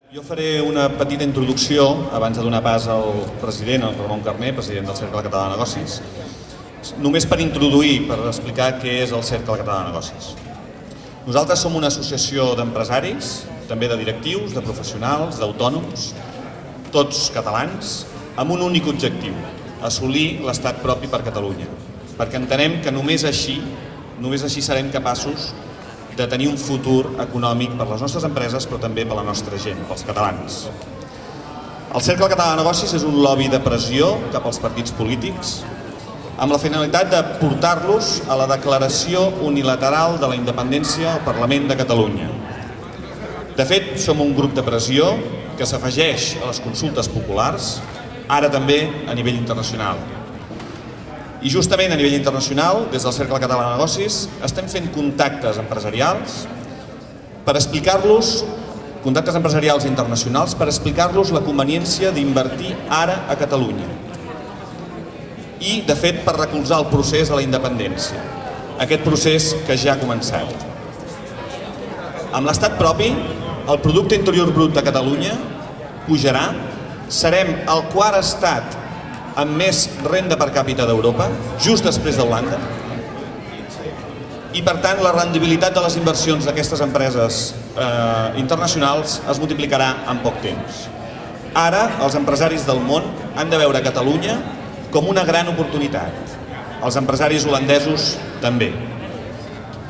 Jo faré una petita introducció abans de donar pas al president, el Ramon Carner, president del Cercle Català de Negocis, només per introduir, per explicar què és el Cercle Català de Negocis. Nosaltres som una associació d'empresaris, també de directius, de professionals, d'autònoms, tots catalans, amb un únic objectiu, assolir l'estat propi per Catalunya, perquè entenem que només així serem capaços de tenir un futur econòmic per les nostres empreses, però també per la nostra gent, pels catalans. El Cercle Català de Negocis és un lobby de pressió cap als partits polítics, amb la finalitat de portar-los a la declaració unilateral de la independència al Parlament de Catalunya. De fet, som un grup de pressió que s'afegeix a les consultes populars, ara també a nivell internacional. I justament a nivell internacional, des del Cercle Català de Negocis, estem fent contactes empresarials per explicar-los, contactes empresarials internacionals, per explicar-los la conveniència d'invertir ara a Catalunya. I, de fet, per recolzar el procés de la independència, aquest procés que ja ha començat. Amb l'estat propi, el Producte Interior Brut de Catalunya pujarà, serem el quart estat amb més renda per càpita d'Europa, just després d'Holanda, i per tant la rendibilitat de les inversions d'aquestes empreses internacionals es multiplicarà en poc temps. Ara, els empresaris del món han de veure Catalunya com una gran oportunitat. Els empresaris holandesos també.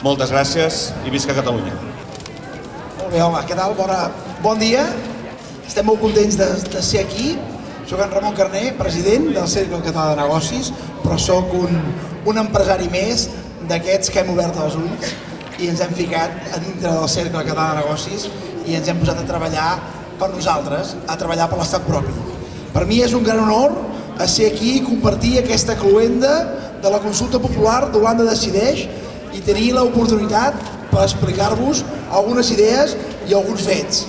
Moltes gràcies i visca Catalunya. Molt bé, home, què tal? Bon dia. Estem molt contents de ser aquí. Soc en Ramon Carner, president del Cercle Català de Negocis, però soc un empresari més d'aquests que hem obert els ulls i ens hem ficat a dintre del Cercle Català de Negocis i ens hem posat a treballar per nosaltres, a treballar per l'estat propi. Per mi és un gran honor ser aquí i compartir aquesta cloenda de la consulta popular d'Holanda Decideix i tenir l'oportunitat per explicar-vos algunes idees i alguns fets.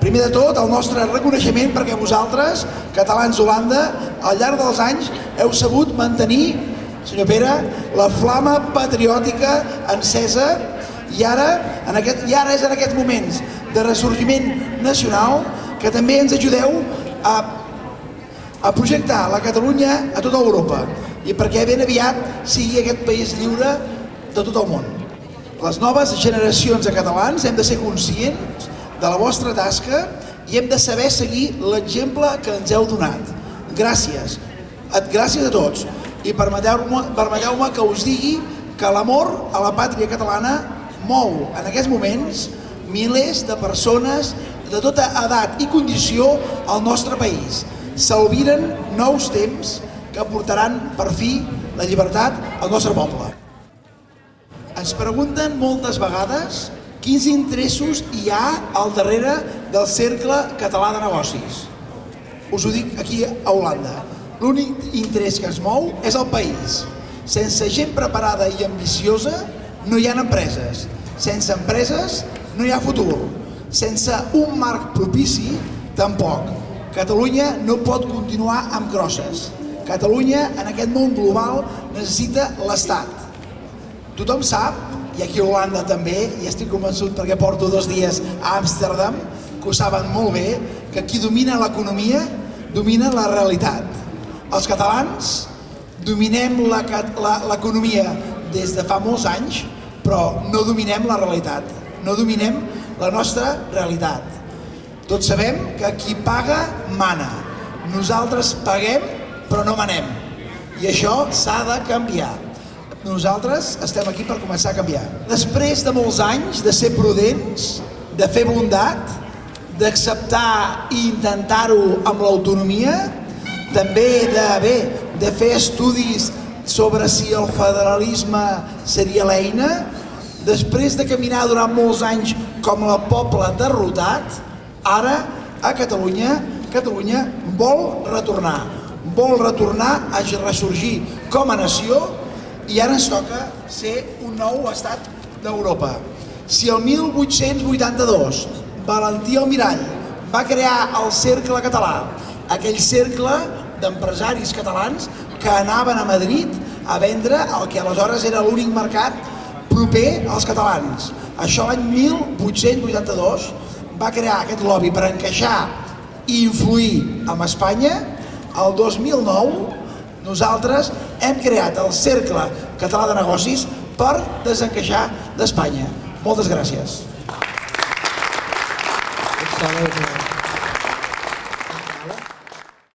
Primer de tot, el nostre reconeixement perquè vosaltres, catalans d'Holanda, al llarg dels anys heu sabut mantenir, senyor Pere, la flama patriòtica encesa i ara és en aquests moments de ressorgiment nacional que també ens ajudeu a projectar la Catalunya a tota Europa i perquè ben aviat sigui aquest país lliure de tot el món. Les noves generacions de catalans hem de ser conscients de la vostra tasca i hem de saber seguir l'exemple que ens heu donat. Gràcies. Gràcies a tots. I permeteu-me que us digui que l'amor a la pàtria catalana mou en aquests moments milers de persones de tota edat i condició al nostre país. S'albiren nous temps que portaran per fi la llibertat al nostre poble. Ens pregunten moltes vegades quins interessos hi ha al darrere del Cercle Català de Negocis. Us ho dic aquí a Holanda. L'únic interès que ens mou és el país. Sense gent preparada i ambiciosa no hi ha empreses. Sense empreses no hi ha futur. Sense un marc propici, tampoc. Catalunya no pot continuar amb crosses. Catalunya, en aquest món global, necessita l'Estat. Tothom sap, i aquí a Holanda també, i estic convençut perquè porto 2 dies a Amsterdam, que ho saben molt bé, que qui domina l'economia domina la realitat. Els catalans dominem l'economia des de fa molts anys, però no dominem la realitat, no dominem la nostra realitat. Tots sabem que qui paga mana. Nosaltres paguem però no manem. I això s'ha de canviar. Nosaltres estem aquí per començar a canviar. Després de molts anys de ser prudents, de fer bondat, d'acceptar i intentar-ho amb l'autonomia, també de fer estudis sobre si el federalisme seria l'eina, després de caminar durant molts anys com el poble derrotat, ara a Catalunya vol retornar a ressorgir com a nació i ara ens toca ser un nou estat d'Europa. Si el 1882 Valentí Almirall va crear el Cercle Català, aquell cercle d'empresaris catalans que anaven a Madrid a vendre el que aleshores era l'únic mercat proper als catalans. Això l'any 1882 va crear aquest lobby per encaixar i influir amb Espanya, el 2009 nosaltres hem creat el Cercle Català de Negocis per desencaixar d'Espanya. Moltes gràcies.